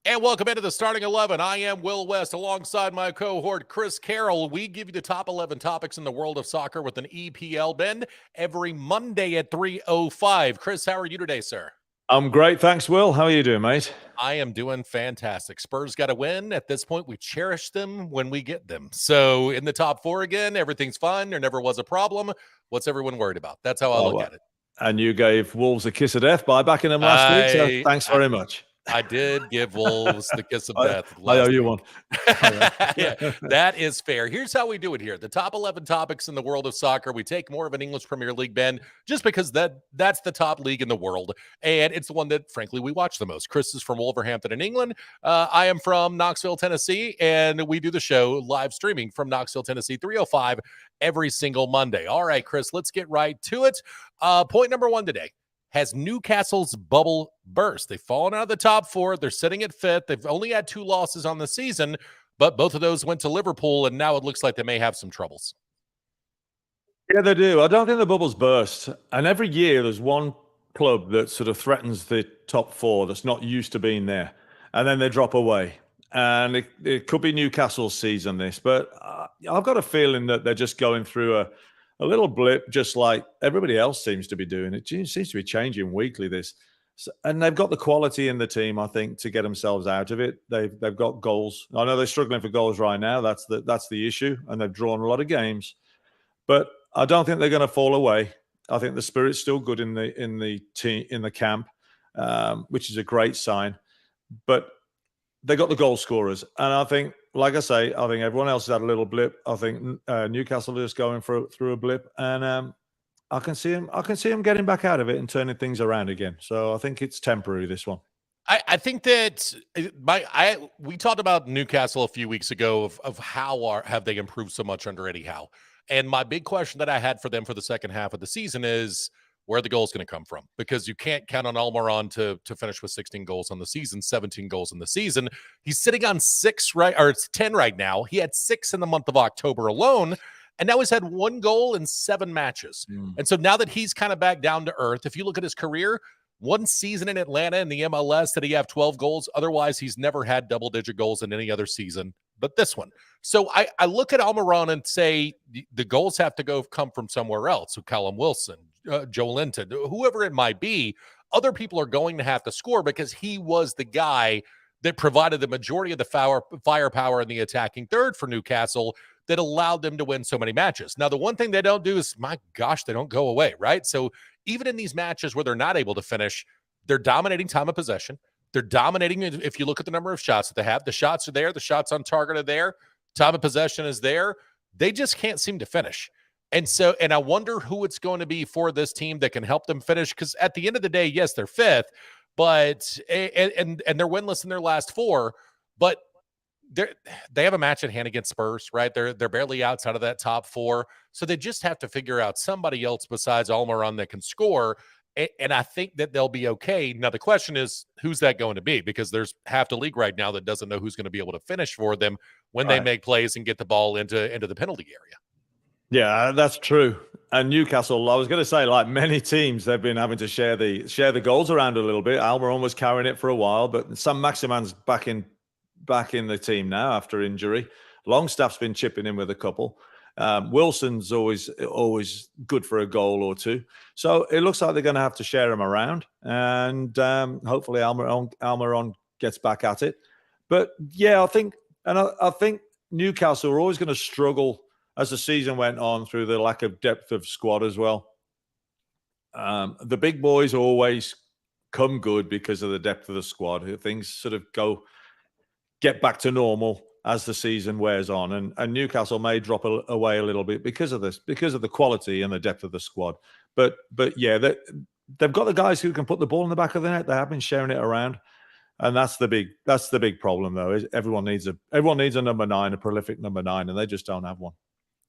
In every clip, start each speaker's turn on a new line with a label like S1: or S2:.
S1: And welcome into the starting 11. I am Will West alongside my cohort, Chris Carroll. We give you the top 11 topics in the world of soccer with an EPL bend every Monday at 3:05. Chris, how are you today, sir?
S2: I'm great. Thanks, Will. How are you doing, mate?
S1: I am doing fantastic. Spurs got to win. At this point, we cherish them when we get them. So in the top four again, everything's fine. There never was a problem. What's everyone worried about? That's how I look at it.
S2: And you gave Wolves a kiss of death by backing them last week, so thanks very much.
S1: I did give Wolves the kiss of death
S2: I owe
S1: last
S2: you
S1: week.
S2: one.
S1: Yeah, that is fair. Here's how we do it here. The top 11 topics in the world of soccer. We take more of an English Premier League bend just because that's the top league in the world. And it's the one that, frankly, we watch the most. Chris is from Wolverhampton in England. I am from Knoxville, Tennessee. And we do the show live streaming from Knoxville, Tennessee, 3:05 every single Monday. All right, Chris, let's get right to it. Point number one today. Has Newcastle's bubble burst? They've fallen out of the top four. They're sitting at fifth. They've only had 2 losses on the season, but both of those went to Liverpool, and now it looks like they may have some troubles.
S2: Yeah, they do. I don't think the bubble's burst. And every year there's one club that sort of threatens the top four that's not used to being there. And then they drop away. And it could be Newcastle's season, this. But I've got a feeling that they're just going through a little blip, just like everybody else seems to be doing. It seems to be changing weekly, this. And they've got the quality in the team, I think, to get themselves out of it. They've got goals. I know they're struggling for goals right now. That's the issue. And they've drawn a lot of games. But I don't think they're going to fall away. I think the spirit's still good in the team, in the camp, which is a great sign. But they got the goal scorers, and I think, like I say, I think everyone else has had a little blip. I think Newcastle is going through a blip, and I can see him getting back out of it and turning things around again. So I think it's temporary, this one.
S1: I think that we talked about Newcastle a few weeks ago of how have they improved so much under Eddie Howe. And my big question that I had for them for the second half of the season is where the goal's going to come from, because you can't count on Almiron to finish with 16 goals on the season, 17 goals in the season. He's sitting on 6, right? Or it's 10 right now. He had 6 in the month of October alone. And now he's had 1 goal in 7 matches. And so now that he's kind of back down to earth, if you look at his career, 1 season in Atlanta in the MLS did he have 12 goals. Otherwise, he's never had double-digit goals in any other season but this one. So I look at Almiron and say the goals have to come from somewhere else. So Callum Wilson, Joe Linton, whoever it might be, other people are going to have to score because he was the guy that provided the majority of the firepower in the attacking third for Newcastle that allowed them to win so many matches. Now, the one thing they don't do is, my gosh, they don't go away, right? So even in these matches where they're not able to finish, they're dominating time of possession. They're dominating. If you look at the number of shots that they have, the shots are there. The shots on target are there. Time of possession is there. They just can't seem to finish. And I wonder who it's going to be for this team that can help them finish. Because at the end of the day, yes, they're 5th, but and they're winless in their last 4, but they have a match at hand against Spurs, right? They're barely outside of that top 4, so they just have to figure out somebody else besides Almiron that can score. And I think that they'll be okay. Now, the question is, who's that going to be? Because there's half the league right now that doesn't know who's going to be able to finish for them when they make plays and get the ball into the penalty area.
S2: Yeah, that's true. And Newcastle, I was going to say, like many teams, they've been having to share the goals around a little bit. Almiron was carrying it for a while, but Sam Maximan's back in the team now after injury. Longstaff's been chipping in with a couple. Wilson's always good for a goal or 2. So it looks like they're going to have to share them around, and hopefully Almiron gets back at it. But yeah, I think Newcastle are always going to struggle as the season went on through the lack of depth of squad as well. The big boys always come good because of the depth of the squad. Things sort of get back to normal as the season wears on, and Newcastle may drop away a little bit because of the quality and the depth of the squad. But yeah, they've got the guys who can put the ball in the back of the net. They have been sharing it around, and that's the big problem though. Is everyone needs a number 9, a prolific number 9, and they just don't have one.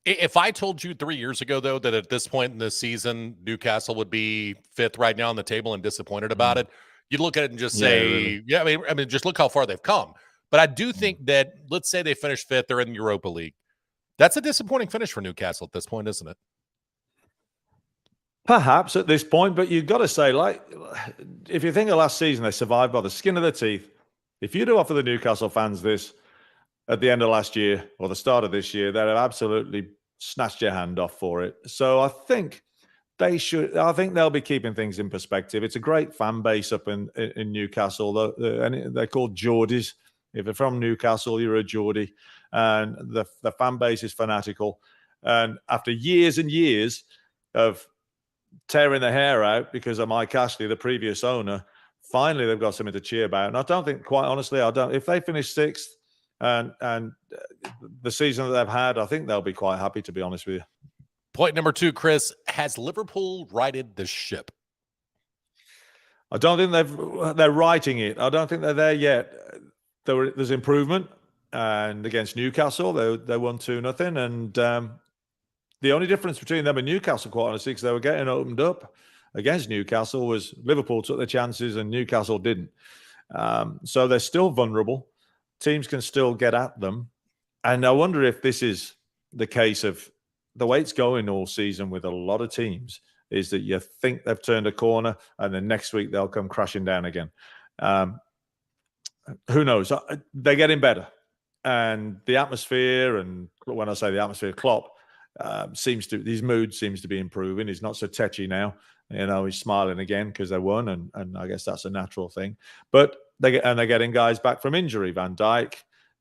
S1: If I told you 3 years ago, though, that at this point in the season, Newcastle would be 5th right now on the table and disappointed about it, you'd look at it and just say, yeah, really. I mean, just look how far they've come. But I do think that, let's say they finish 5th, they're in the Europa League. That's a disappointing finish for Newcastle at this point, isn't it?
S2: Perhaps at this point, but you've got to say, like, if you think of last season, they survived by the skin of their teeth. If you'd have offered the Newcastle fans this at the end of last year or the start of this year, they'd have absolutely snatched your hand off for it. So I think they should. I think they'll be keeping things in perspective. It's a great fan base up in Newcastle. And they're called Geordies. If you're from Newcastle, you're a Geordie, and the fan base is fanatical. And after years and years of tearing their hair out because of Mike Ashley, the previous owner, finally they've got something to cheer about. And I don't think, quite honestly, if they finish sixth and the season that they've had, I think they'll be quite happy, to be honest with you.
S1: Point number 2, Chris, has Liverpool righted the ship?
S2: I don't think they're righting it. I don't think they're there yet. There's improvement, and against Newcastle, they won 2-0, and the only difference between them and Newcastle, quite honestly, because they were getting opened up against Newcastle, was Liverpool took their chances and Newcastle didn't. So they're still vulnerable. Teams can still get at them. And I wonder if this is the case of the way it's going all season with a lot of teams, is that you think they've turned a corner and then next week they'll come crashing down again. Who knows? They're getting better. And the atmosphere, and when I say the atmosphere, Klopp, his mood seems to be improving. He's not so tetchy now. He's smiling again because they won, and I guess that's a natural thing. But they're getting guys back from injury. Van Dijk,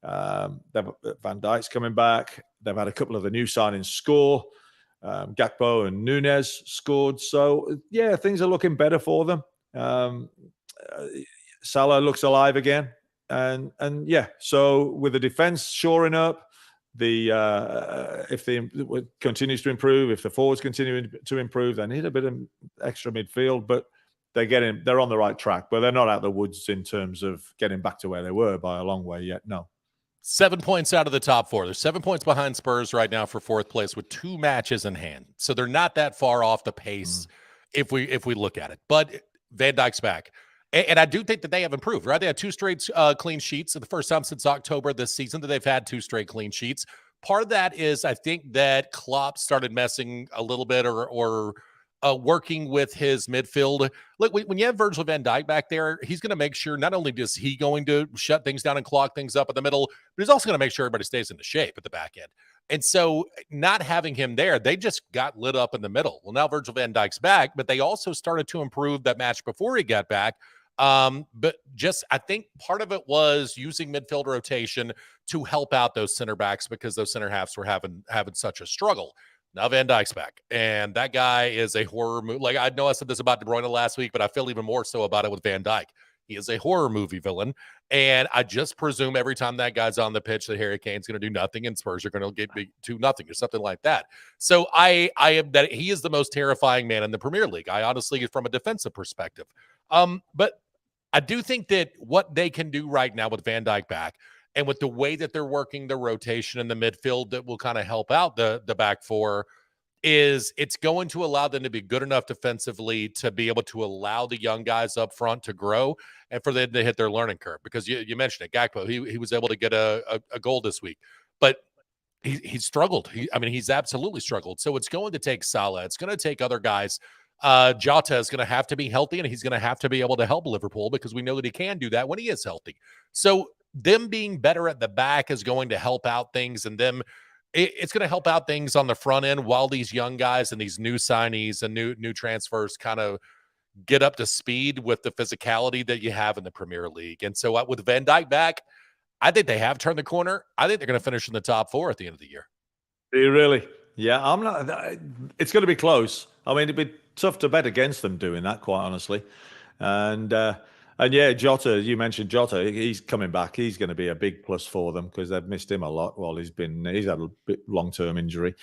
S2: Van Dijk's coming back. They've had a couple of the new signings score. Gakpo and Nunez scored. So yeah, things are looking better for them. Salah looks alive again, and yeah. So with the defense shoring up, if the continues to improve, if the forwards continue to improve, they need a bit of extra midfield, but they're on the right track, but they're not out of the woods in terms of getting back to where they were by a long way yet. No.
S1: 7 points out of the top 4. They're 7 points behind Spurs right now for 4th place with 2 matches in hand. So they're not that far off the pace if we look at it. But Van Dijk's back. And I do think that they have improved, right? They had 2 straight clean sheets. The first time since October this season that they've had 2 straight clean sheets. Part of that is I think that Klopp started messing a little bit or working with his midfield. Look, when you have Virgil van Dijk back there, he's going to make sure not only is he going to shut things down and clog things up in the middle, but he's also going to make sure everybody stays into shape at the back end. And so not having him there, they just got lit up in the middle. Well, now Virgil van Dijk's back, but they also started to improve that match before he got back. But just, I think part of it was using midfield rotation to help out those center backs because those center halves were having such a struggle. Now Van Dijk's back, and that guy is a horror movie. Like, I know I said this about De Bruyne last week, but I feel even more so about it with Van Dijk. He is a horror movie villain, and I just presume every time that guy's on the pitch that Harry Kane's going to do nothing and Spurs are going to get 2-0 or something like that. So I am that he is the most terrifying man in the Premier League. I honestly, from a defensive perspective. But I do think that what they can do right now with Van Dijk back and with the way that they're working the rotation in the midfield that will kind of help out the back 4 is it's going to allow them to be good enough defensively to be able to allow the young guys up front to grow and for them to hit their learning curve. Because you mentioned it, Gakpo, he was able to get a goal this week, but he struggled. He's absolutely struggled. So it's going to take Salah. It's going to take other guys. Jota is going to have to be healthy, and he's going to have to be able to help Liverpool because we know that he can do that when he is healthy. So them being better at the back is going to help out things, and it's going to help out things on the front end while these young guys and these new signees and new transfers kind of get up to speed with the physicality that you have in the Premier League. And so with Van Dijk back, I think they have turned the corner. I think they're going to finish in the top 4 at the end of the year.
S2: Do you really? Yeah, I'm not. It's going to be close. I mean, it'd be tough to bet against them doing that, quite honestly. And yeah, Jota, you mentioned Jota. He's coming back. He's going to be a big plus for them because they've missed him a lot while he's had a bit long-term injury.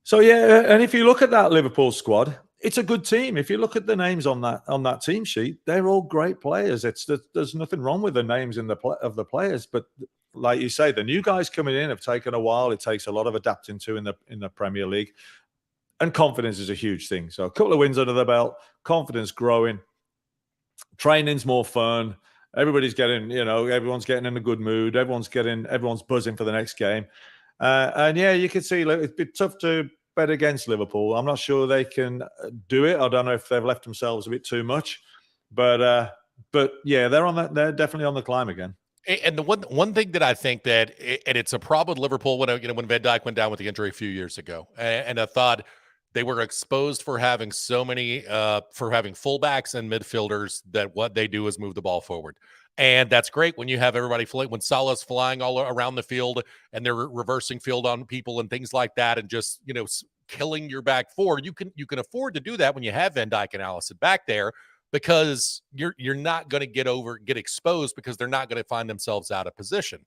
S2: So yeah, and if you look at that Liverpool squad, it's a good team. If you look at the names on that team sheet, they're all great players. There's nothing wrong with the names of the players, but like you say, the new guys coming in have taken a while. It takes a lot of adapting to in the Premier League, and confidence is a huge thing. So a couple of wins under the belt, confidence growing, training's more fun. Everybody's everyone's getting in a good mood. Everyone's buzzing for the next game. And yeah, you can see it'd be tough to bet against Liverpool. I'm not sure they can do it. I don't know if they've left themselves a bit too much, but But yeah, they're definitely on the climb again.
S1: And the one thing that I think that, and it's a problem with Liverpool when when Van Dijk went down with the injury a few years ago, and I thought they were exposed for having so many for having fullbacks and midfielders that what they do is move the ball forward, and that's great when you have everybody when Salah's flying all around the field and they're reversing field on people and things like that, and just killing your back four. You can afford to do that when you have Van Dijk and Allison back there, because you're not going to get exposed, because they're not going to find themselves out of position.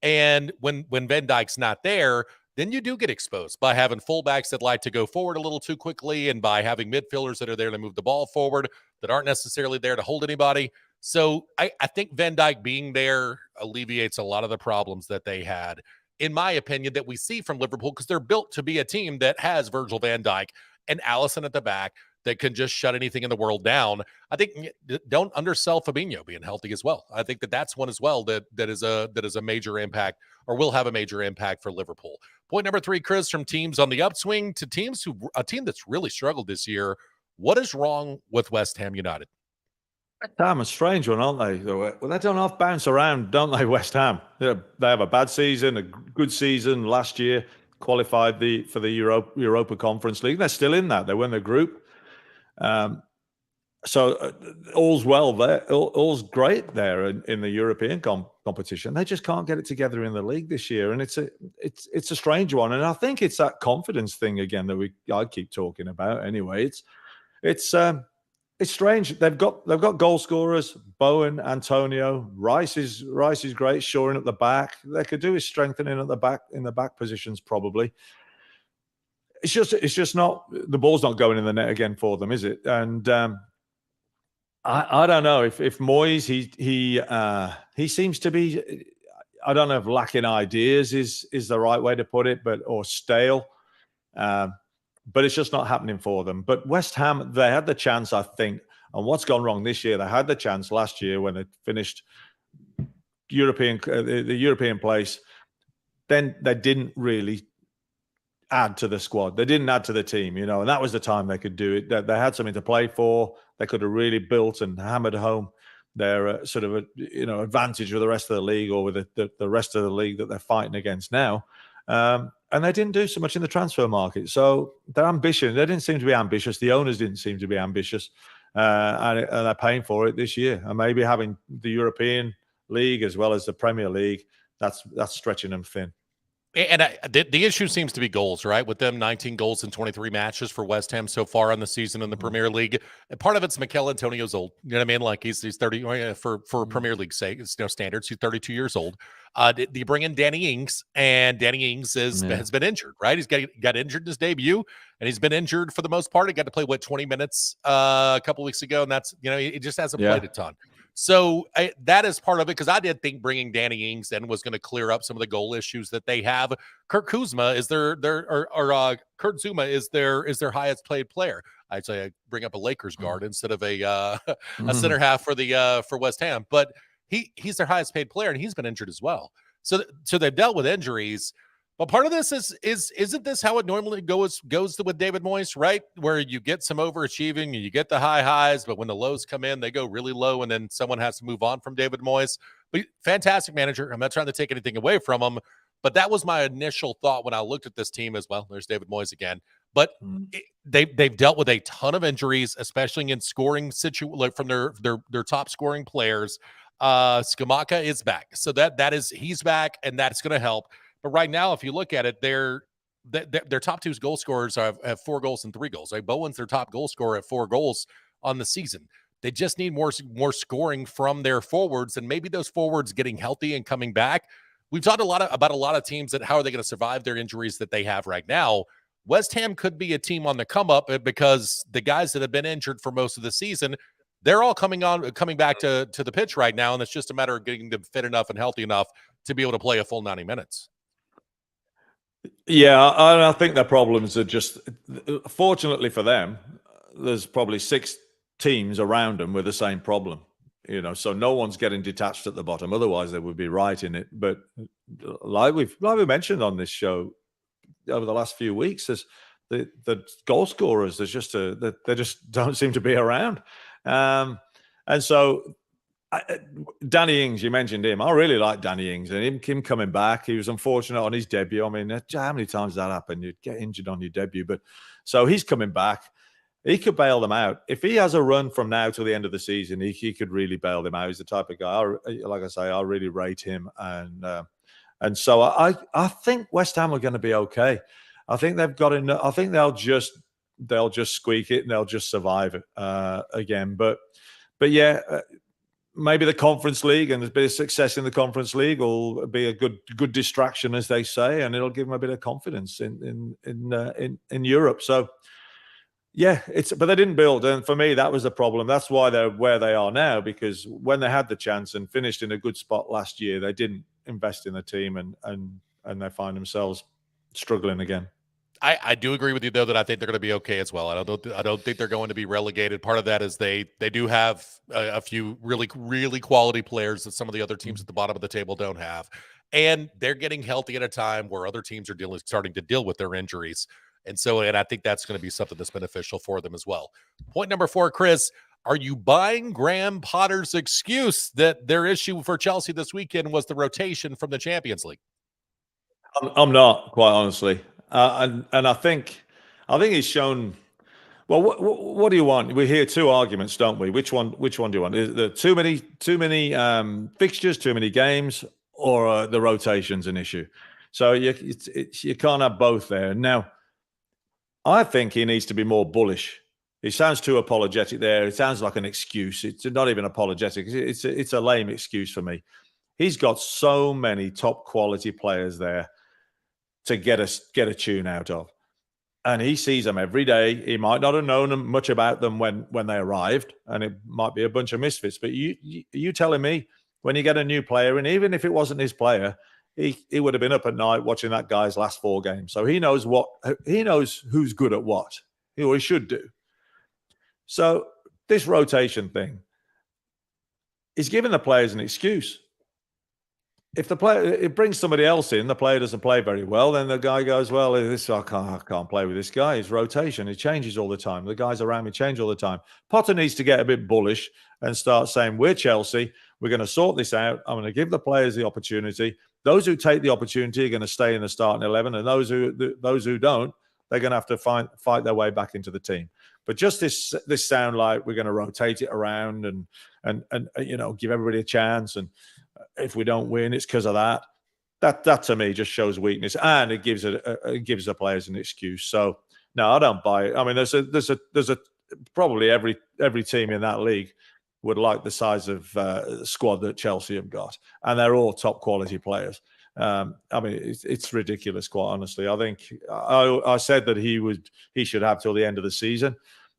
S1: And when Van Dijk's not there, then you do get exposed by having fullbacks that like to go forward a little too quickly, and by having midfielders that are there to move the ball forward that aren't necessarily there to hold anybody. So I think Van Dijk being there alleviates a lot of the problems that they had, in my opinion, that we see from Liverpool, because they're built to be a team that has Virgil van Dijk and Allison at the back that can just shut anything in the world down. I think don't undersell Fabinho being healthy as well. I think that's one as well that is a major impact, or will have a major impact for Liverpool. Point number 3, Chris, from teams on the upswing to a team that's really struggled this year. What is wrong with West Ham United?
S2: West Ham, a strange one, aren't they? Well, they don't half bounce around, don't they, West Ham? They have a bad season, a good season last year, qualified for the Europa Conference League. They're still in that. They win the group. So all's well there. All's great there in the European competition. They just can't get it together in the league this year, and it's a strange one. And I think it's that confidence thing again that I keep talking about. Anyway, it's strange. They've got goal scorers: Bowen, Antonio, Rice is great, shoring at the back. They could do is strengthening at the back in the back positions probably. It's just not, the ball's not going in the net again for them, is it? And I don't know if Moyes, he seems to be, I don't know if lacking ideas is the right way to put it, or stale. But it's just not happening for them. But West Ham, they had the chance, I think, and what's gone wrong this year, they had the chance last year when they finished the European place. Then they didn't really add to the squad. They didn't add to the team, and that was the time they could do it. They had something to play for. They could have really built and hammered home their sort of advantage with the rest of the league, or with the rest of the league that they're fighting against now. And they didn't do so much in the transfer market. So their ambition, they didn't seem to be ambitious. The owners didn't seem to be ambitious. And they're paying for it this year. And maybe having the European League as well as the Premier League, that's stretching them thin.
S1: And the issue seems to be goals, right? With them, 19 goals in 23 matches for West Ham so far on the season in the Premier League. And part of it's Mikel Antonio's old. You know what I mean? Like he's 30 for Premier League sake, standards. He's 32 years old. Do you bring in Danny Ings? And Danny Ings has been injured, right? He's got injured in his debut, and he's been injured for the most part. He got to play 20 minutes a couple weeks ago, and that's he just hasn't played a ton. So that is part of it, because I did think bringing Danny Ings in was going to clear up some of the goal issues that they have. Kurt Zuma is their highest paid player. I'd say I bring up a Lakers guard instead of a center half for West Ham, but he's their highest paid player, and he's been injured as well. So they've dealt with injuries. But part of this isn't this how it normally goes with David Moyes, right? Where you get some overachieving and you get the high highs, but when the lows come in, they go really low, and then someone has to move on from David Moyes. But fantastic manager. I'm not trying to take anything away from him, but that was my initial thought when I looked at this team as well. There's David Moyes again. But they've dealt with a ton of injuries, especially in scoring from their top scoring players. Skamaka is back. So he's back, and that's going to help. But right now, if you look at it, their top two goal scorers have 4 goals and 3 goals. Right? Bowen's their top goal scorer at 4 goals on the season. They just need more scoring from their forwards, and maybe those forwards getting healthy and coming back. We've talked about a lot of teams that how are they going to survive their injuries that they have right now. West Ham could be a team on the come up, because the guys that have been injured for most of the season, they're all coming back to the pitch right now, and it's just a matter of getting them fit enough and healthy enough to be able to play a full 90 minutes.
S2: Yeah, I think their problems are just, fortunately for them, there's probably 6 teams around them with the same problem, so no one's getting detached at the bottom. Otherwise, they would be right in it. But like we mentioned on this show over the last few weeks, is the goal scorers. They just don't seem to be around, and so Danny Ings, you mentioned him. I really like Danny Ings and him coming back. He was unfortunate on his debut. I mean, how many times that happened? You'd get injured on your debut. But so he's coming back. He could bail them out. If he has a run from now till the end of the season, he could really bail them out. He's the type of guy, like I say, I really rate him. And so I think West Ham are going to be okay. I think they've got enough. I think they'll just squeak it and they'll just survive it again. But yeah, maybe the Conference League and there's a bit of success in the Conference League will be a good distraction, as they say, and it'll give them a bit of confidence in Europe. So yeah, but they didn't build, and for me that was the problem. That's why they're where they are now, because when they had the chance and finished in a good spot last year, they didn't invest in the team, and they find themselves struggling again.
S1: I do agree with you, though, that I think they're going to be okay as well. I don't think they're going to be relegated. Part of that is they do have a few really, really quality players that some of the other teams at the bottom of the table don't have. And they're getting healthy at a time where other teams are starting to deal with their injuries. And I think that's going to be something that's beneficial for them as well. Point number 4, Chris, are you buying Graham Potter's excuse that their issue for Chelsea this weekend was the rotation from the Champions League?
S2: I'm not, quite honestly. And I think he's shown. Well, what do you want? We hear two arguments, don't we? Which one do you want? Is there too many fixtures, too many games, or the rotation's an issue? So you can't have both there. Now, I think he needs to be more bullish. He sounds too apologetic there. It sounds like an excuse. It's not even apologetic. It's a lame excuse for me. He's got so many top quality players there to get a tune out of, and he sees them every day. He might not have known much about them when they arrived, and it might be a bunch of misfits. But you telling me when you get a new player, and even if it wasn't his player, he would have been up at night watching that guy's last 4 games. So he knows who's good at what, or he should do. So this rotation thing is giving the players an excuse. If it brings somebody else in, the player doesn't play very well, then the guy goes, well, I can't play with this guy. His rotation, it changes all the time. The guys around me change all the time. Potter needs to get a bit bullish and start saying, we're Chelsea. We're going to sort this out. I'm going to give the players the opportunity. Those who take the opportunity are going to stay in the starting 11, and those who don't, they're going to have to fight their way back into the team. But just this sound like we're going to rotate it around and give everybody a chance, and if we don't win, it's because of that. That to me just shows weakness, and it gives the players an excuse. So no, I don't buy it. I mean, there's a probably every team in that league would like the size of squad that Chelsea have got, and they're all top quality players. I mean, it's ridiculous, quite honestly. I think I said that he should have till the end of the season,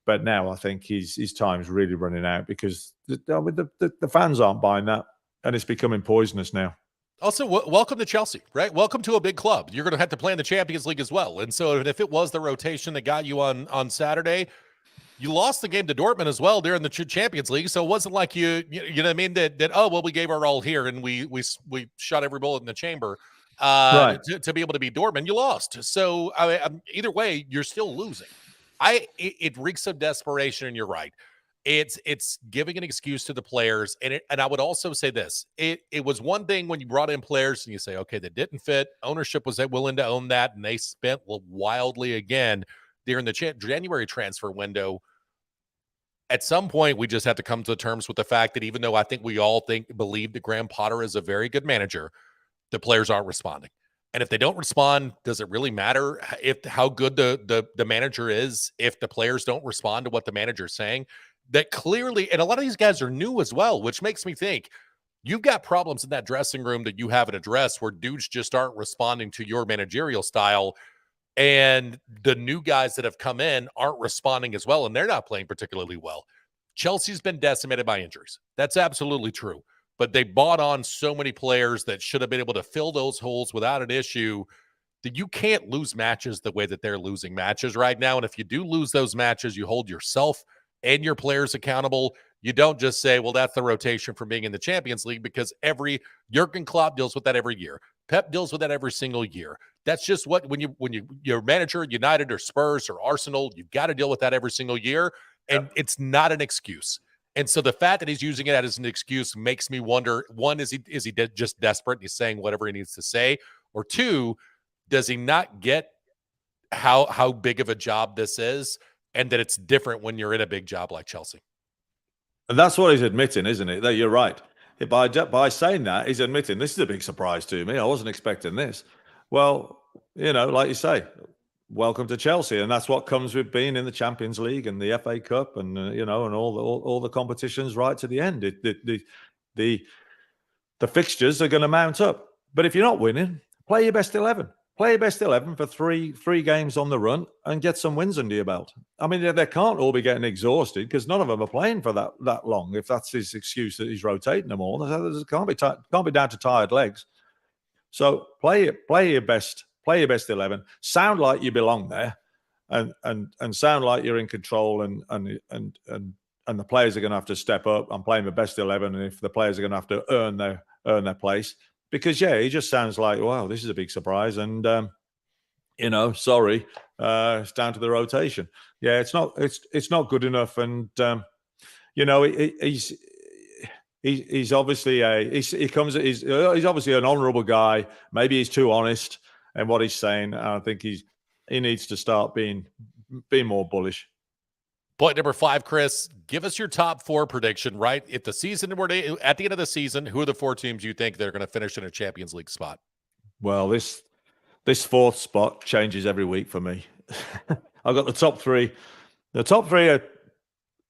S2: but now I think his time's really running out, because the fans aren't buying that, and it's becoming poisonous now.
S1: Also, welcome to Chelsea, right? Welcome to a big club. You're going to have to play in the Champions League as well. And so if it was the rotation that got you on Saturday, you lost the game to Dortmund as well during the Champions League. So it wasn't like you know what I mean, that we gave our all here and we shot every bullet in the chamber right. to be able to beat Dortmund. You lost. So either way, you're still losing. It reeks of desperation, and you're right. It's giving an excuse to the players, and I would also say this: it was one thing when you brought in players and you say, okay, that didn't fit. Ownership was willing to own that, and they spent wildly again during the January transfer window. At some point, we just have to come to terms with the fact that even though I think we all believe that Graham Potter is a very good manager, the players aren't responding. And if they don't respond, does it really matter how good the manager is if the players don't respond to what the manager is saying? That clearly, and a lot of these guys are new as well, which makes me think you've got problems in that dressing room that you haven't addressed, where dudes just aren't responding to your managerial style. And the new guys that have come in aren't responding as well, and they're not playing particularly well. Chelsea's been decimated by injuries. That's absolutely true. But they bought on so many players that should have been able to fill those holes without an issue, that you can't lose matches the way that they're losing matches right now. And if you do lose those matches, you hold yourself and your players accountable. You don't just say, well, that's the rotation from being in the Champions League, because Jurgen Klopp deals with that every year. Pep deals with that every single year. That's just when you're manager at United or Spurs or Arsenal, you've got to deal with that every single year. And It's not an excuse. And so the fact that he's using it as an excuse makes me wonder, one, is he just desperate and he's saying whatever he needs to say? Or two, does he not get how big of a job this is and that it's different when you're in a big job like Chelsea?
S2: And that's what he's admitting, isn't it? That you're right. By saying that, he's admitting this is a big surprise to me. I wasn't expecting this. Well, like you say, welcome to Chelsea, and that's what comes with being in the Champions League and the FA Cup, and and all the competitions right to the end. The fixtures are going to mount up. But if you're not winning, play your best 11. Play your best 11 for three games on the run and get some wins under your belt. I mean, they can't all be getting exhausted because none of them are playing for that long. If that's his excuse that he's rotating them all, it can't be down to tired legs. So play your best 11. Sound like you belong there, and sound like you're in control. And the players are going to have to step up. I'm playing the best 11, and if the players are going to have to earn their place. Because he just sounds like, wow, this is a big surprise, and sorry, it's down to the rotation. Yeah, it's not good enough, and he's obviously he's obviously an honourable guy. Maybe he's too honest in what he's saying. I think he needs to start being more bullish.
S1: Point number 5, Chris, give us your top 4 prediction, right? If the season were at the end of the season, who are the 4 teams you think they're going to finish in a Champions League spot?
S2: Well, this 4th spot changes every week for me. I've got the top 3. The top 3 are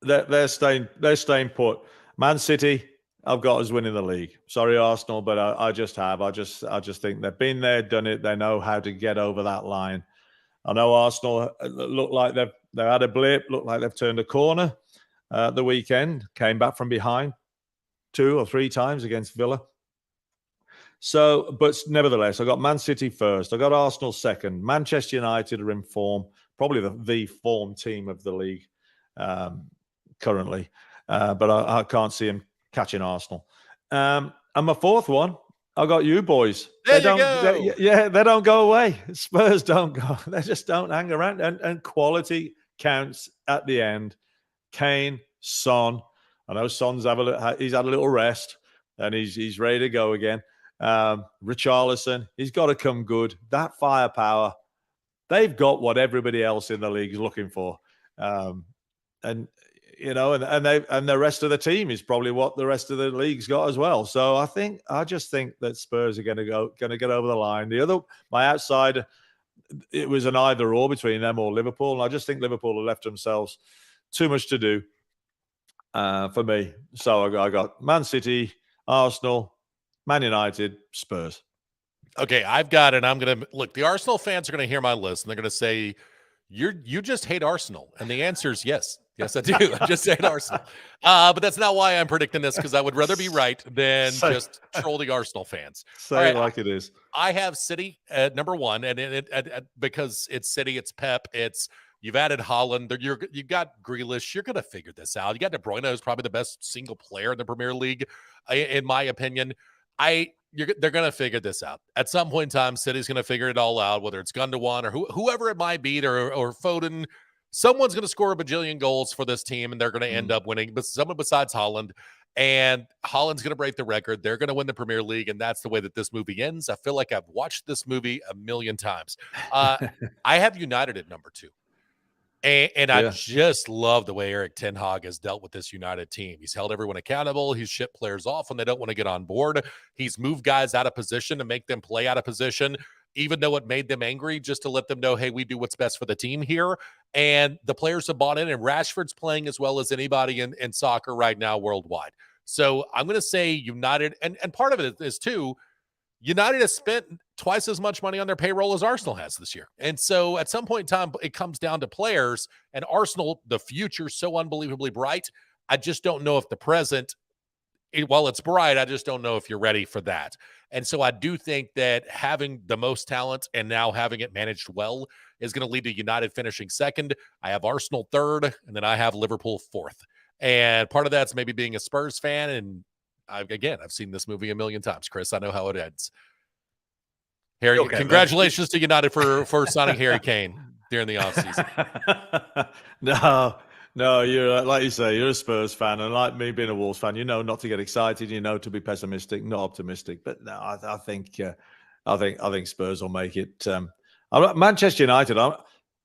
S2: they're staying put. Man City, I've got as winning the league. Sorry, Arsenal, but I just have. I just think they've been there, done it. They know how to get over that line. I know Arsenal look like they've had a blip, look like they've turned a corner the weekend, came back from behind 2 or 3 times against Villa. So, but nevertheless, I got Man City first. I got Arsenal second. Manchester United are in form, probably the form team of the league currently. But I can't see him catching Arsenal. And my 4th one, I got you boys.
S1: There you go.
S2: They don't go away. Spurs don't go. They just don't hang around. And quality counts at the end. Kane, Son. I know Son's he's had a little rest and he's ready to go again. Richarlison, he's got to come good. That firepower, they've got what everybody else in the league is looking for. And the rest of the team is probably what the rest of the league's got as well. So I just think that Spurs are going to get over the line. My outside, it was an either or between them or Liverpool, and I just think Liverpool have left themselves too much to do for me. So I got Man City, Arsenal, Man United, Spurs.
S1: Okay, I've got it. I'm going to look. The Arsenal fans are going to hear my list, and they're going to say, "You just hate Arsenal," and the answer is yes. Yes, I do. I just hate Arsenal. But that's not why I'm predicting this, because I would rather be right than just troll the Arsenal fans.
S2: Say it like it is.
S1: I have City at number 1, and because it's City, it's Pep, you've added Haaland, you got Grealish. You're going to figure this out. You got De Bruyne, who's probably the best single player in the Premier League, in my opinion. They're going to figure this out. At some point in time, City's going to figure it all out, whether it's Gundogan or whoever it might be, or Foden. Someone's going to score a bajillion goals for this team, and they're going to end up winning. But someone besides Haaland, and Haaland's going to break the record. They're going to win the Premier League, and that's the way that this movie ends. I feel like I've watched this movie a million times. I have United at number 2. And I just love the way Erik ten Hag has dealt with this United team. He's held everyone accountable. He's shipped players off when they don't want to get on board. He's moved guys out of position to make them play out of position, even though it made them angry, just to let them know, hey, we do what's best for the team here. And the players have bought in, and Rashford's playing as well as anybody in soccer right now worldwide. So I'm going to say United, and part of it is, too, United has spent twice as much money on their payroll as Arsenal has this year. And so at some point in time, it comes down to players, and Arsenal, the future, so unbelievably bright. I just don't know if the present, while it's bright, I just don't know if you're ready for that. And so I do think that having the most talent and now having it managed well is going to lead to United finishing second. I have Arsenal third, and then I have Liverpool fourth. And part of that's maybe being a Spurs fan. And I've seen this movie a million times, Chris. I know how it ends. Harry, okay, congratulations to United for signing Harry Kane during the offseason.
S2: No, No, you're like you say, you're a Spurs fan, and like me being a Wolves fan, you know not to get excited, you know to be pessimistic, not optimistic. But no, I think Spurs will make it. Manchester United,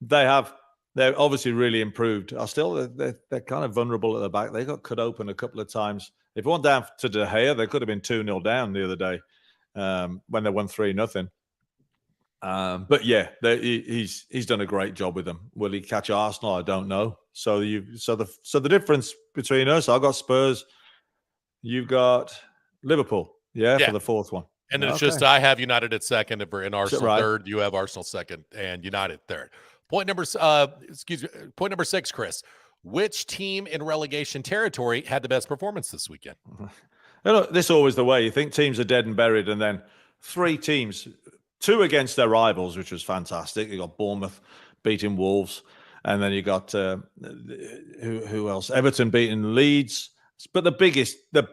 S2: they're obviously really improved. Are still they're kind of vulnerable at the back. They got cut open a couple of times. If it went down to De Gea, they could have been 2-0 down the other day when they won 3-0. But yeah, he's done a great job with them. Will he catch Arsenal? I don't know. So the difference between us, I got Spurs, you've got Liverpool,
S1: Yeah.
S2: for the fourth one.
S1: And then it's just I have United at second and Arsenal
S2: right?
S1: third. You have Arsenal second and United third. Point number 6, Chris. Which team in relegation territory had the best performance this weekend?
S2: This is always the way. You think teams are dead and buried, and then 3 teams, 2 against their rivals, which was fantastic. You got Bournemouth beating Wolves, and then you got who else? Everton beating Leeds. But the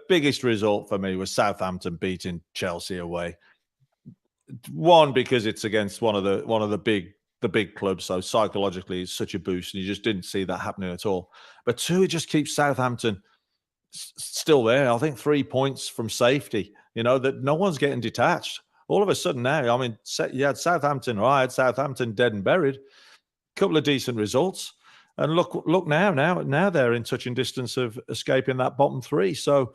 S2: biggest result for me was Southampton beating Chelsea away. One, because it's against one of the big clubs, so psychologically it's such a boost, and you just didn't see that happening at all. But 2, it just keeps Southampton still there. I think 3 points from safety. You know that no one's getting detached. All of a sudden now, I mean, you had Southampton, right? Southampton dead and buried. A couple of decent results. And look now they're in touching distance of escaping that bottom 3. So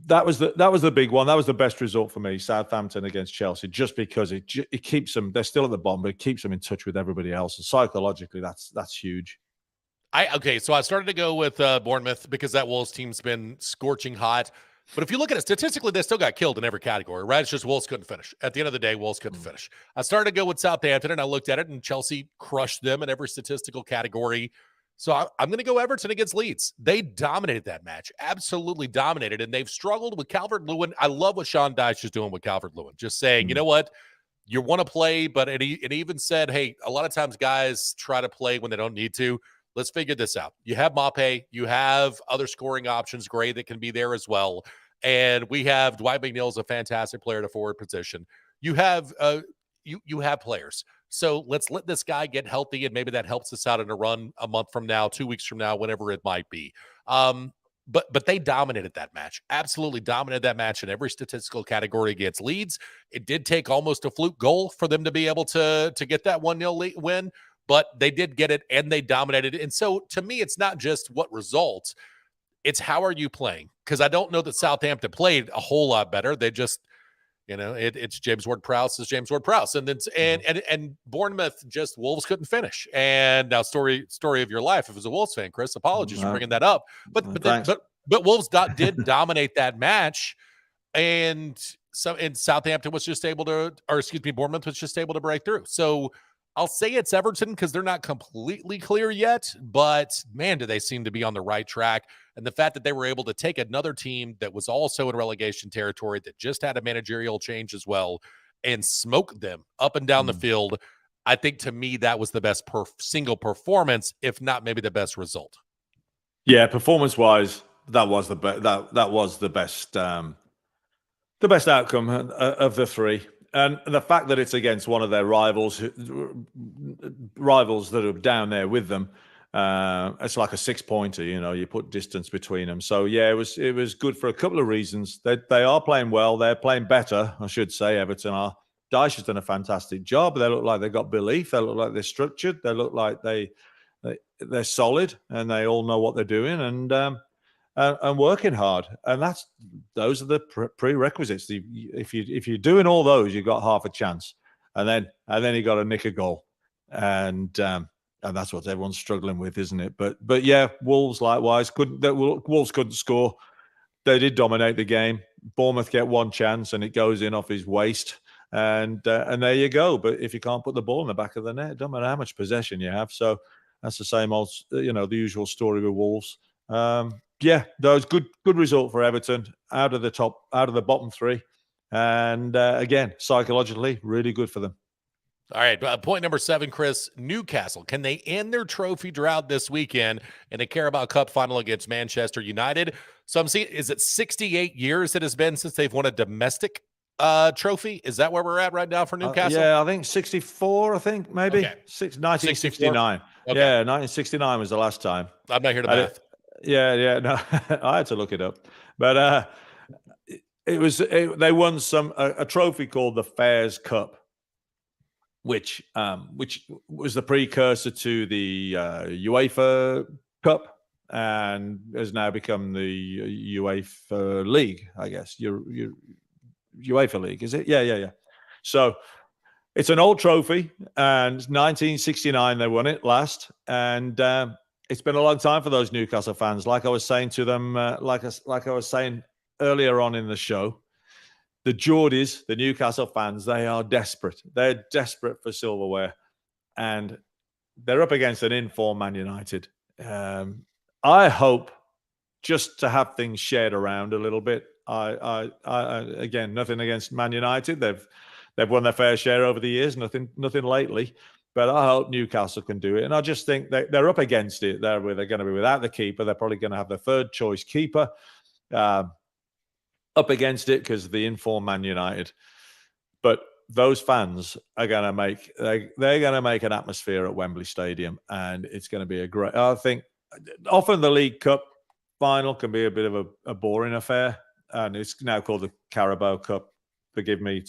S2: that was the big one. That was the best result for me, Southampton against Chelsea, just because it keeps them. They're still at the bottom, but it keeps them in touch with everybody else. And psychologically, that's huge.
S1: So I started to go with Bournemouth because that Wolves team's been scorching hot. But if you look at it statistically, they still got killed in every category, right? It's just Wolves couldn't finish. At the end of the day, Wolves couldn't finish. I started to go with Southampton, and I looked at it, and Chelsea crushed them in every statistical category. So I'm going to go Everton against Leeds. They dominated that match, absolutely dominated, and they've struggled with Calvert-Lewin. I love what Sean Dyche is doing with Calvert-Lewin, just saying, you know what? You want to play, but it even said, hey, a lot of times guys try to play when they don't need to. Let's figure this out. You have Mape. You have other scoring options, Gray, that can be there as well. And we have Dwight McNeil's a fantastic player at a forward position. You have you have players. So let's let this guy get healthy, and maybe that helps us out in a run a month from now, 2 weeks from now, whenever it might be. But they dominated that match, absolutely dominated that match in every statistical category against Leeds. It did take almost a fluke goal for them to be able to get that 1-0 win, but they did get it, and they dominated it. And so, to me, it's not just what results, it's how are you playing? Because I don't know that Southampton played a whole lot better. They just, it's James Ward-Prowse is James Ward-Prowse. And then and Bournemouth, just Wolves couldn't finish. And now story of your life. If it was a Wolves fan, Chris, apologies for bringing that up. But Wolves did dominate that match. And Southampton was just able to, Bournemouth was just able to break through. So I'll say it's Everton because they're not completely clear yet, but man, do they seem to be on the right track. And the fact that they were able to take another team that was also in relegation territory that just had a managerial change as well and smoke them up and down the field, I think to me that was the best single performance, if not maybe the best result.
S2: Yeah, performance-wise, that was the best outcome of the 3. And the fact that it's against one of their rivals that are down there with them, it's like a 6-pointer. You put distance between them. So yeah, it was good for a couple of reasons. They are playing well. They're playing better, I should say. Everton are. Dyche has done a fantastic job. They look like they've got belief. They look like they're structured. They look like they're solid, and they all know what they're doing. And working hard, and those are the prerequisites. If you're doing all those, you've got half a chance, and then you got to nick a goal, and that's what everyone's struggling with, isn't it? But yeah, Wolves likewise Wolves couldn't score. They did dominate the game. Bournemouth get one chance, and it goes in off his waist, and there you go. But if you can't put the ball in the back of the net, it doesn't matter how much possession you have. So that's the same old, the usual story with Wolves. Yeah, that was good result for Everton out of the bottom 3. And again, psychologically, really good for them.
S1: All right, point number 7, Chris. Newcastle, can they end their trophy drought this weekend in a Carabao Cup final against Manchester United? So I'm seeing, is it 68 years it has been since they've won a domestic trophy. Is that where we're at right now for Newcastle?
S2: Yeah, I think 64, I think, maybe.
S1: Okay.
S2: 1969.
S1: Okay.
S2: Yeah, 1969 was the last time.
S1: I'm not here to
S2: I
S1: math.
S2: yeah, no, I had to look it up. But they won a trophy called the Fairs Cup, which was the precursor to the UEFA Cup and has now become the UEFA League, I guess. UEFA League, is it? Yeah. So it's an old trophy, and 1969 they won it last, and it's been a long time for those Newcastle fans. Like I was saying to them, like I was saying earlier on in the show, the Geordies, the Newcastle fans, they are desperate. They're desperate for silverware, and they're up against an in-form Man United. I hope just to have things shared around a little bit. I again, nothing against Man United. They've won their fair share over the years. Nothing lately. But I hope Newcastle can do it. And I just think they're up against it. They're going to be without the keeper. They're probably going to have the third choice keeper up against it because of the informed Man United. But those fans are going to they're going to make an atmosphere at Wembley Stadium, and it's going to be a great. I think often the League Cup final can be a bit of a boring affair, and it's now called the Carabao Cup. Forgive me,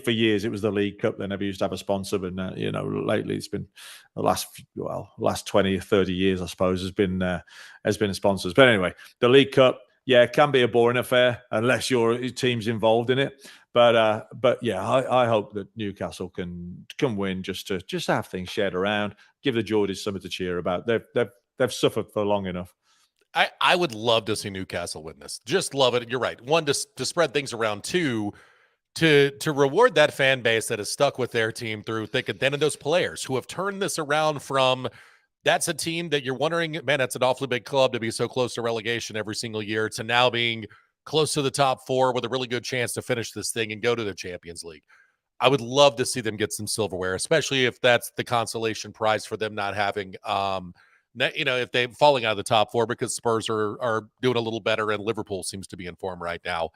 S2: for years it was the League Cup. They never used to have a sponsor, but lately it's been the last 20, 30 years, I suppose, has been sponsors. But anyway, the League Cup, yeah, it can be a boring affair unless your team's involved in it. But yeah, I hope that Newcastle can win just to have things shared around, give the Geordies something to cheer about. They've suffered for long enough.
S1: I would love to see Newcastle win this. Just love it. You're right. One, to spread things around. Two, to reward that fan base that has stuck with their team through thick and thin, and those players who have turned this around from that's a team that you're wondering, man, that's an awfully big club to be so close to relegation every single year, to now being close to the top four with a really good chance to finish this thing and go to the Champions League. I would love to see them get some silverware, especially if that's the consolation prize for them not having, if they're falling out of the top four, because Spurs are doing a little better and Liverpool seems to be in form right now.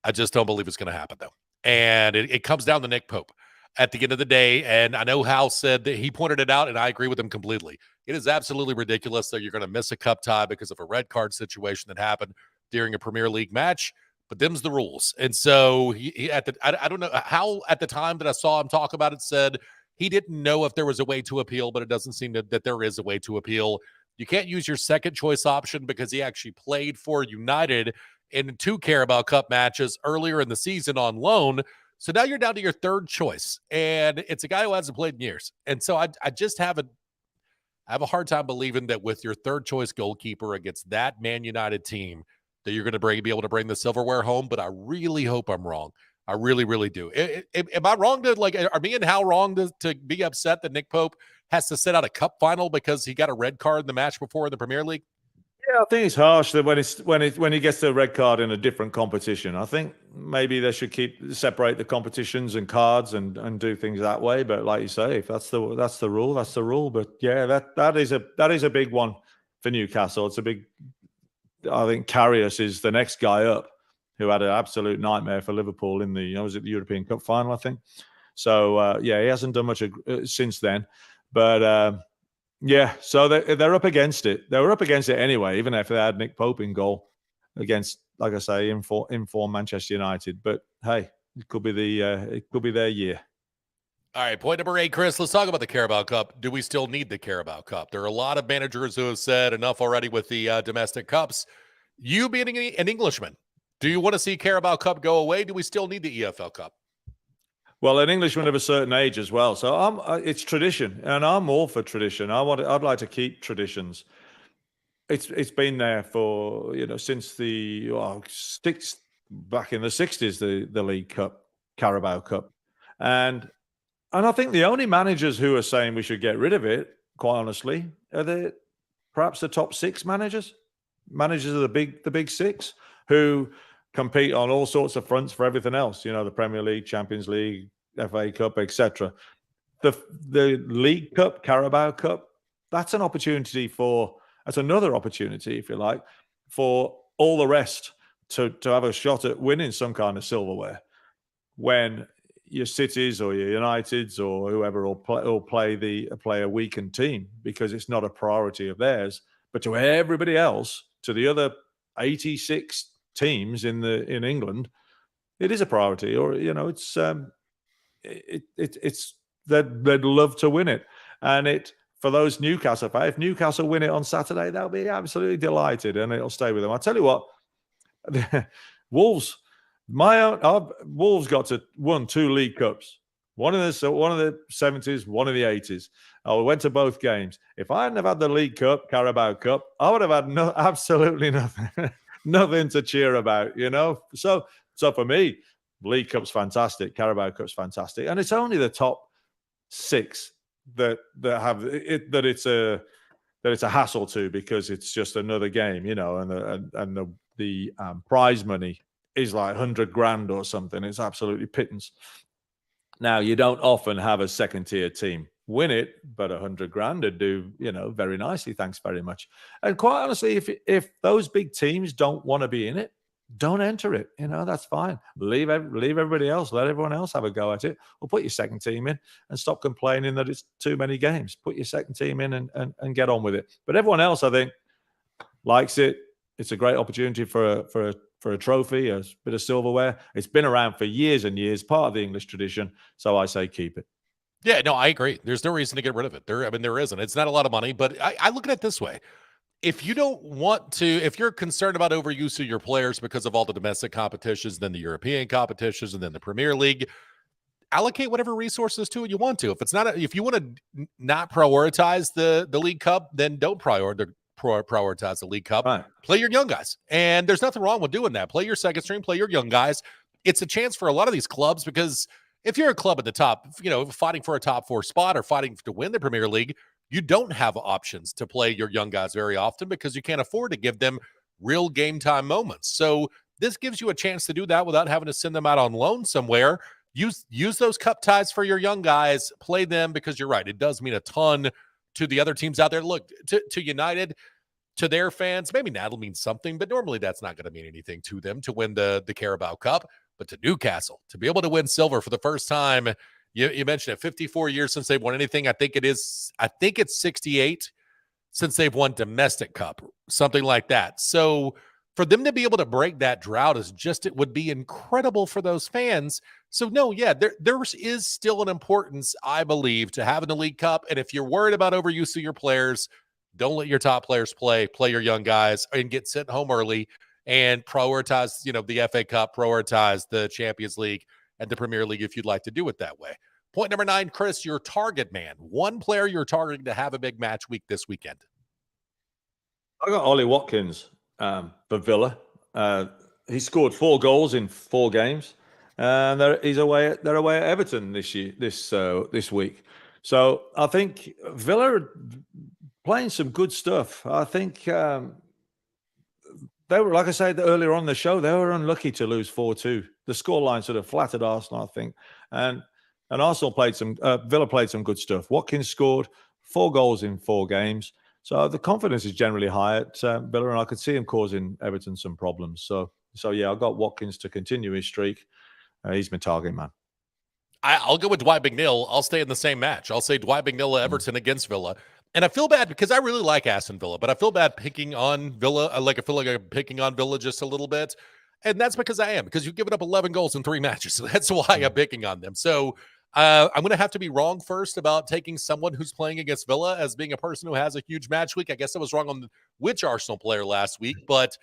S1: I just don't believe it's going to happen, though. And it comes down to Nick Pope at the end of the day. And I know Hal said that he pointed it out, and I agree with him completely. It is absolutely ridiculous that you're going to miss a cup tie because of a red card situation that happened during a Premier League match, but them's the rules. And so I don't know how at the time that I saw him talk about it said he didn't know if there was a way to appeal, but it doesn't seem that there is a way to appeal. You can't use your second choice option because he actually played for United in 2 Carabao Cup matches earlier in the season on loan. So now you're down to your third choice, and it's a guy who hasn't played in years. And so I just have a hard time believing that with your third choice goalkeeper against that Man United team that you're going to be able to bring the silverware home. But I really hope I'm wrong. I really, really do. Am I wrong are me and Hal wrong to be upset that Nick Pope has to sit out a cup final because he got a red card in the match before in the Premier League?
S2: Yeah, I think it's harsh that when he gets the red card in a different competition. I think maybe they should separate the competitions and cards and do things that way. But like you say, if that's the rule, that's the rule. But yeah, that is a big one for Newcastle. It's a big. I think Karius is the next guy up, who had an absolute nightmare for Liverpool in the was it the European Cup final, I think. So yeah, he hasn't done much since then, but. Yeah, so they're up against it. They were up against it anyway, even if they had Nick Pope in goal against, like I say, inform Manchester United. But hey, it could be their year.
S1: All right, point number 8, Chris. Let's talk about the Carabao Cup. Do we still need the Carabao Cup? There are a lot of managers who have said enough already with the domestic cups. You being an Englishman, do you want to see Carabao Cup go away? Do we still need the EFL Cup?
S2: Well, an Englishman of a certain age as well. So it's tradition, and I'm all for tradition. I'd like to keep traditions. It's been there for since the back in the 60s, the League Cup, Carabao Cup, and I think the only managers who are saying we should get rid of it, quite honestly, are perhaps the top 6 managers of the big 6 who compete on all sorts of fronts for everything else. The Premier League, Champions League, FA Cup, etc. The League Cup, Carabao Cup, that's another opportunity, if you like, for all the rest to have a shot at winning some kind of silverware. when your Cities or your Uniteds or whoever will play a weakened team, because it's not a priority of theirs. But to everybody else, to the other 86 teams in England, it is a priority. Or it's they'd love to win it, and for those Newcastle fans, if Newcastle win it on Saturday, they'll be absolutely delighted, and it'll stay with them. I tell you what, Wolves. Wolves won 2 League Cups. One in the 70s, one in the 80s. I went to both games. If I hadn't have had the League Cup, Carabao Cup, I would have had absolutely nothing, nothing to cheer about. So for me, League Cup's fantastic, Carabao Cup's fantastic, and it's only the top 6 that have it, that it's a hassle to, because it's just another game, and the prize money is like 100 grand or something. It's absolutely pittance. Now, you don't often have a second tier team win it, but 100 grand would do, very nicely. Thanks very much. And quite honestly, if those big teams don't want to be in it, don't enter it. That's fine. Leave everybody else. Let everyone else have a go at it. Or put your second team in and stop complaining that it's too many games. Put your second team in and get on with it. But everyone else, I think, likes it. It's a great opportunity for a trophy, a bit of silverware. It's been around for years and years, part of the English tradition. So I say keep it.
S1: Yeah, no, I agree. There's no reason to get rid of it. There isn't. It's not a lot of money, but I look at it this way. If you don't want to, if you're concerned about overuse of your players because of all the domestic competitions, then the European competitions, and then the Premier League, allocate whatever resources to it you want to. If it's not, if you want to not prioritize the League Cup, then don't prioritize the League Cup.
S2: Right.
S1: Play your young guys, and there's nothing wrong with doing that. Play your second string, play your young guys. It's a chance for a lot of these clubs, because if you're a club at the top, fighting for a top 4 spot or fighting to win the Premier League, you don't have options to play your young guys very often, because you can't afford to give them real game time moments. So this gives you a chance to do that without having to send them out on loan somewhere. Use those cup ties for your young guys. Play them, because you're right, it does mean a ton to the other teams out there. Look, to United, to their fans, maybe that'll mean something, but normally that's not going to mean anything to them to win the Carabao Cup. But to Newcastle, to be able to win silver for the first time, you mentioned it, 54 years since they've won anything. I think it's 68 since they've won domestic cup, something like that. So for them to be able to break that drought it would be incredible for those fans. So no, yeah, there is still an importance, I believe, to having the League Cup. And if you're worried about overuse of your players, don't let your top players play your young guys, and get sent home early, and prioritize, the FA Cup, prioritize the Champions League and the Premier League if you'd like to do it that way. Point number 9, Chris, your target man. One player you're targeting to have a big match week this weekend.
S2: I got Ollie Watkins for Villa. He scored 4 goals in 4 games, and they're away at Everton this week. So I think Villa are playing some good stuff. I think they were, like I said earlier on the show, they were unlucky to lose 4-2. The scoreline sort of flattered Arsenal, I think. And Arsenal Villa played some good stuff. Watkins scored 4 goals in 4 games. So the confidence is generally high at Villa, and I could see him causing Everton some problems. So yeah, I've got Watkins to continue his streak. He's my target man.
S1: I'll go with Dwight McNeil. I'll stay in the same match. I'll say Dwight McNeil, Everton against Villa. And I feel bad because I really like Aston Villa, but I feel bad picking on Villa. I feel like I'm picking on Villa just a little bit. And that's because I am, because you've given up 11 goals in 3 matches. So that's why I'm picking on them. So I'm going to have to be wrong first about taking someone who's playing against Villa as being a person who has a huge match week. I guess I was wrong on which Arsenal player last week, but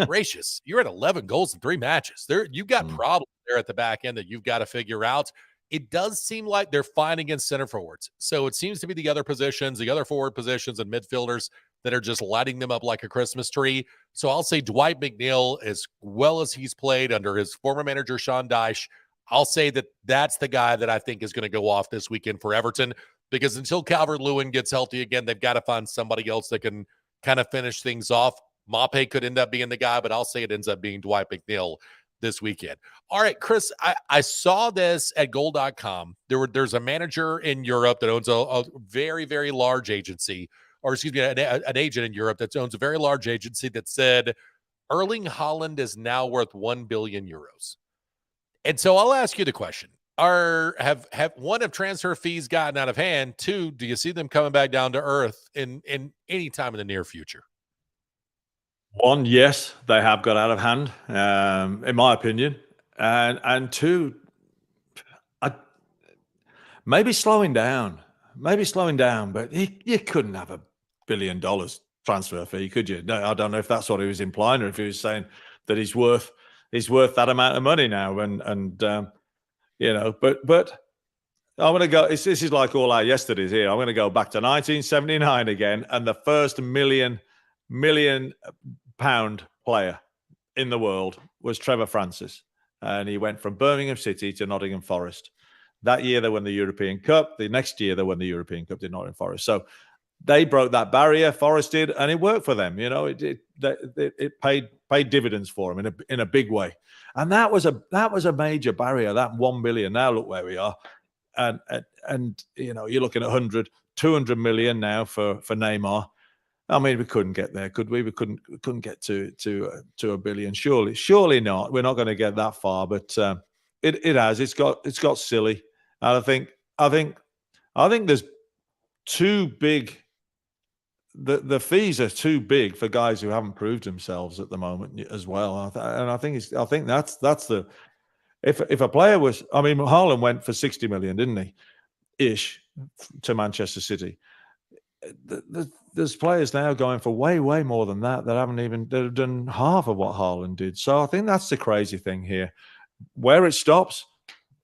S1: gracious, you're at 11 goals in 3 matches. You've got problems there at the back end that you've got to figure out. It does seem like they're fine against center forwards. So it seems to be the other positions, the other forward positions and midfielders that are just lighting them up like a Christmas tree. So I'll say Dwight McNeil, as well as he's played under his former manager, Sean Dyche, I'll say that's the guy that I think is going to go off this weekend for Everton, because until Calvert-Lewin gets healthy again, they've got to find somebody else that can kind of finish things off. Mape could end up being the guy, but I'll say it ends up being Dwight McNeil this weekend. All right, Chris, I saw this at goal.com. There's a manager in Europe that owns a very, very large agency, or excuse me, an agent in Europe that owns a very large agency that said Erling Haaland is now worth 1 billion euros. And so I'll ask you the question. Have one, of transfer fees gotten out of hand? Two, do you see them coming back down to earth in any time in the near future?
S2: One, yes, they have got out of hand, in my opinion, and two, I, maybe slowing down, but you couldn't have $1 billion transfer fee, could you? No, I don't know if that's what he was implying, or if he was saying that he's worth that amount of money now, but I'm going to go. This is like all our yesterdays here. I'm going to go back to 1979 again, and the first million pound player in the world was Trevor Francis, and he went from Birmingham City to Nottingham Forest. That year they won the European Cup. The next year they won the European Cup to Nottingham Forest. So they broke that barrier. Forest did, and it worked for them. It paid dividends for them in a big way, and that was a major barrier. That 1 billion. Now look where we are, and you're looking at 200 million now for Neymar. I mean, we couldn't get there, could we? We couldn't get to a billion. Surely not. We're not going to get that far, but it has. It's got silly, and I think there's too big. The fees are too big for guys who haven't proved themselves at the moment as well. And I think that's the if a player was. I mean, Haaland went for 60 million, didn't he? Ish to Manchester City. There's players now going for way more than that have done half of what Haaland did. So I think that's the crazy thing here. Where it stops,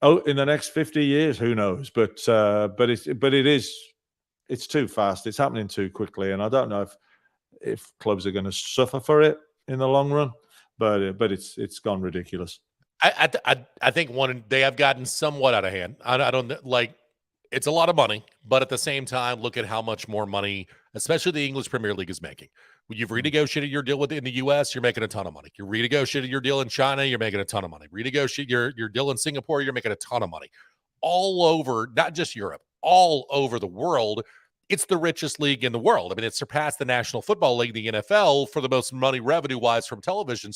S2: in the next 50 years, who knows? But it's too fast. It's happening too quickly, and I don't know if clubs are going to suffer for it in the long run. But it's gone ridiculous.
S1: I think they have gotten somewhat out of hand. I don't like. It's a lot of money, but at the same time, look at how much more money, especially the English Premier League, is making. When you've renegotiated your deal in the U.S., you're making a ton of money. You renegotiated your deal in China, you're making a ton of money. Renegotiate your deal in Singapore, you're making a ton of money. All over, not just Europe, all over the world, it's the richest league in the world. I mean, it surpassed the National Football League, the NFL, for the most money revenue-wise from television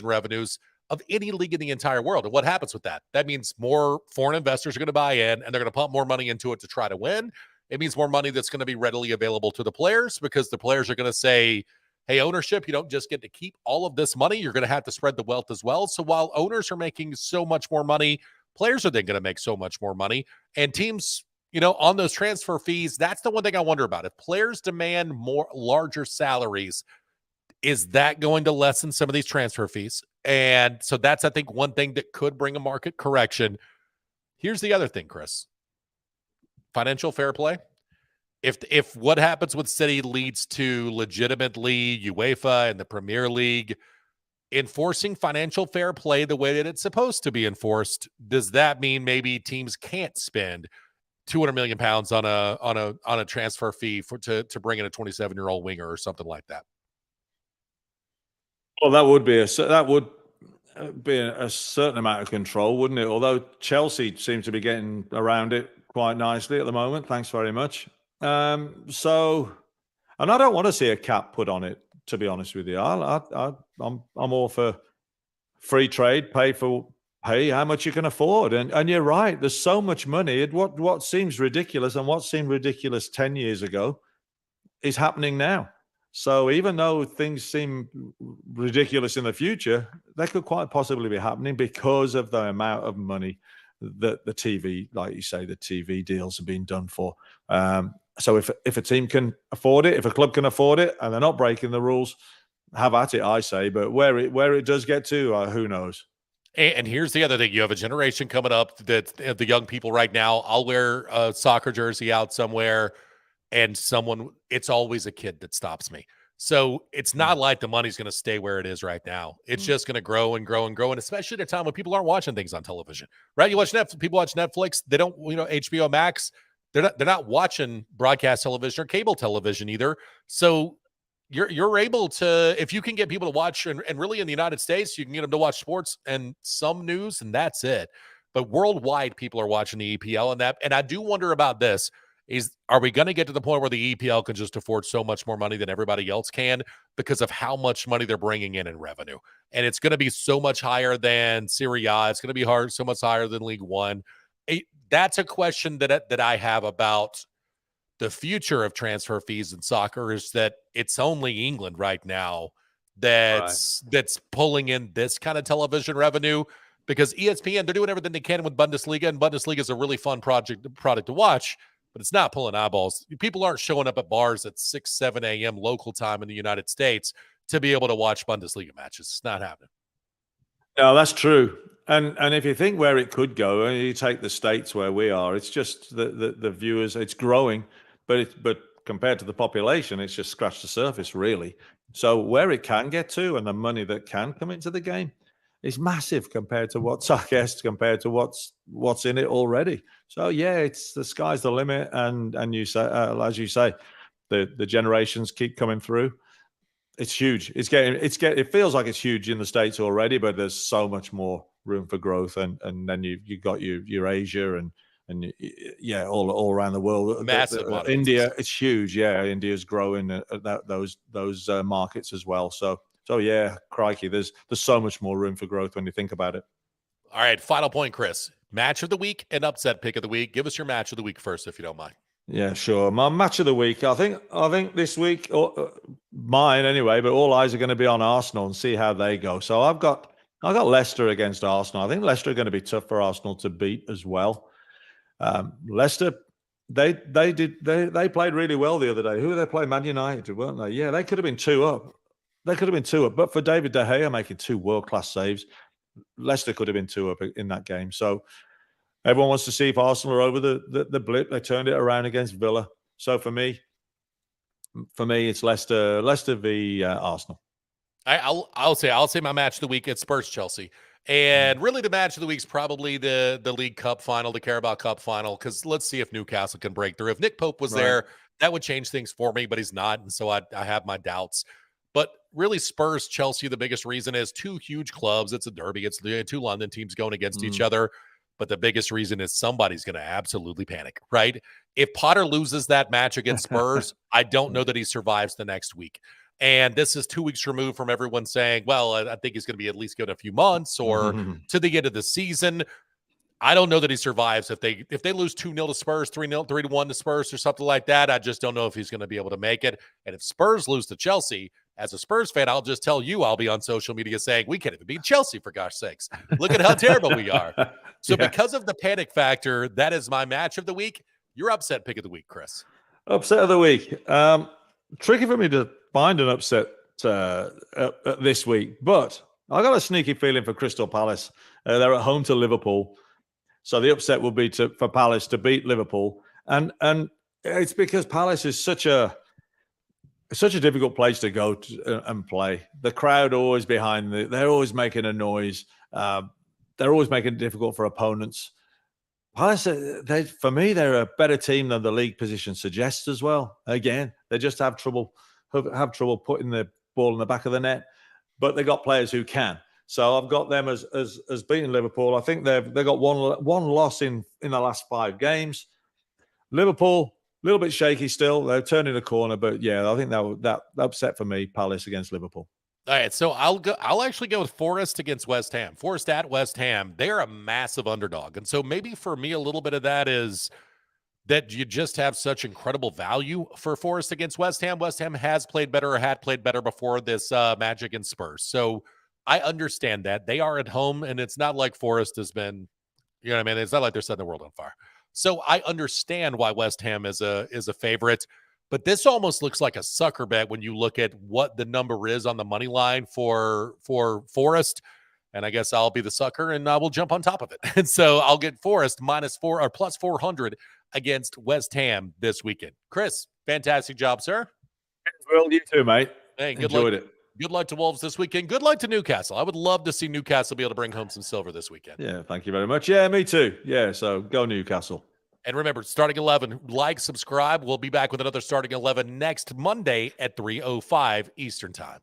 S1: revenues of any league in the entire world. And what happens with that? That means more foreign investors are going to buy in, and they're going to pump more money into it to try to win. It means more money that's going to be readily available to the players, because the players are going to say, hey, ownership, you don't just get to keep all of this money. You're going to have to spread the wealth as well. So while owners are making so much more money, players are then going to make so much more money. And teams, on those transfer fees, that's the one thing I wonder about. If players demand larger salaries, is that going to lessen some of these transfer fees? And so that's, I think, one thing that could bring a market correction. Here's the other thing, Chris. Financial fair play. If what happens with City leads to legitimately UEFA and the Premier League enforcing financial fair play the way that it's supposed to be enforced, does that mean maybe teams can't spend £200 million on a transfer fee to bring in a 27-year-old winger or something like that?
S2: Well, that would be a certain amount of control, wouldn't it? Although Chelsea seem to be getting around it quite nicely at the moment. Thanks very much. And I don't want to see a cap put on it, to be honest with you. I'm all for free trade, pay how much you can afford. And you're right, there's so much money. What seems ridiculous, and what seemed ridiculous 10 years ago, is happening now. So even though things seem ridiculous in the future, they could quite possibly be happening because of the amount of money that the TV, like you say, the TV deals have been done for. So if a team can afford it, if a club can afford it, and they're not breaking the rules, have at it, I say. But where it does get to, who knows?
S1: And here's the other thing. You have a generation coming up that the young people right now, I'll wear a soccer jersey out somewhere, and it's always a kid that stops me. So it's not like the money's going to stay where it is right now. It's just going to grow and grow and grow. And especially at a time when people aren't watching things on television, right? People watch Netflix. They don't, HBO Max. They're not watching broadcast television or cable television either. So you're able to, if you can get people to watch, and really in the United States, you can get them to watch sports and some news, and that's it. But worldwide, people are watching the EPL and I do wonder about this. Are we going to get to the point where the EPL can just afford so much more money than everybody else can because of how much money they're bringing in revenue? And it's going to be so much higher than Serie A. It's going to be so much higher than League One. That's a question that I have about the future of transfer fees in soccer, is that it's only England right now that's pulling in this kind of television revenue, because ESPN, they're doing everything they can with Bundesliga, and Bundesliga is a really fun product to watch, but it's not pulling eyeballs. People aren't showing up at bars at 6, 7 a.m. local time in the United States to be able to watch Bundesliga matches. It's not happening.
S2: No, that's true. And if you think where it could go, and you take the States where we are, it's just the viewers, it's growing, but compared to the population, it's just scratched the surface, really. So where it can get to, and the money that can come into the game, is massive compared to what's, I guess, compared to what's in it already. So yeah, it's the sky's the limit, and you say, as you say, the generations keep coming through. It's huge. It feels like it's huge in the States already, but there's so much more room for growth, and then you got your Asia and all around the world.
S1: Massive
S2: India, it's huge. Yeah, India's growing those markets as well. So yeah, crikey, there's so much more room for growth when you think about it.
S1: All right, final point, Chris. Match of the week and upset pick of the week. Give us your match of the week first, if you don't mind.
S2: Yeah, sure. My match of the week, I think this week, mine anyway, but all eyes are going to be on Arsenal and see how they go. So I got Leicester against Arsenal. I think Leicester are going to be tough for Arsenal to beat as well. Leicester, they played really well the other day. Who were they playing? Man United, weren't they? Yeah, they could have been 2 up. But for David De Gea making 2 world-class saves, Leicester could have been 2 up in that game. So everyone wants to see if Arsenal are over the blip. They turned it around against Villa. So for me, it's Leicester v Arsenal.
S1: I'll say my match of the week, it's Spurs Chelsea. And really the match of the week is probably the League Cup final, the Carabao Cup final, because let's see if Newcastle can break through. If Nick Pope was there, that would change things for me, but he's not. And so I have my doubts. But really, Spurs Chelsea, the biggest reason is 2 huge clubs. It's a derby. It's the 2 London teams going against each other. But the biggest reason is somebody's going to absolutely panic, right? If Potter loses that match against Spurs, I don't know that he survives the next week. And this is 2 weeks removed from everyone saying, well, I think he's going to be at least good a few months or to the end of the season. I don't know that he survives. If they lose 2-0 to Spurs, 3-0, 3-1 to Spurs or something like that, I just don't know if he's going to be able to make it. And if Spurs lose to Chelsea, as a Spurs fan, I'll just tell you, I'll be on social media saying, we can't even beat Chelsea, for gosh sakes. Look at how terrible we are. So because of the panic factor, that is my match of the week. Your upset pick of the week, Chris.
S2: Upset of the week. Tricky for me to find an upset this week, but I got a sneaky feeling for Crystal Palace. They're at home to Liverpool. So the upset will be for Palace to beat Liverpool. And it's because Palace is such a difficult place to go and play. The crowd always behind they're always making a noise. They're always making it difficult for opponents. Palace, for me, they're a better team than the league position suggests as well. Again, they just have trouble putting the ball in the back of the net, but they got players who can. So I've got them as beating Liverpool. I think they've got one loss in the last 5 games. Liverpool, a little bit shaky still. They're turning the corner, but yeah, I think that upset for me, Palace against Liverpool.
S1: All right, so I'll actually go with Forest against West Ham. Forest at West Ham, they're a massive underdog. And so maybe for me, a little bit of that is that you just have such incredible value for Forest against West Ham. West Ham has played better or had played better before this match against Spurs. So I understand that. They are at home, and it's not like Forest has been, you know what I mean? It's not like they're setting the world on fire. So I understand why West Ham is a favorite. But this almost looks like a sucker bet when you look at what the number is on the money line for Forest. And I guess I'll be the sucker and I will jump on top of it. And so I'll get Forest -4 or +400 against West Ham this weekend. Chris, fantastic job, sir.
S2: Well, you too, mate.
S1: Hey,
S2: Enjoyed it.
S1: Good luck to Wolves this weekend. Good luck to Newcastle. I would love to see Newcastle be able to bring home some silver this weekend.
S2: Yeah, thank you very much. Yeah, me too. Yeah, so go Newcastle.
S1: And remember, starting 11, like, subscribe. We'll be back with another starting 11 next Monday at 3:05 Eastern Time.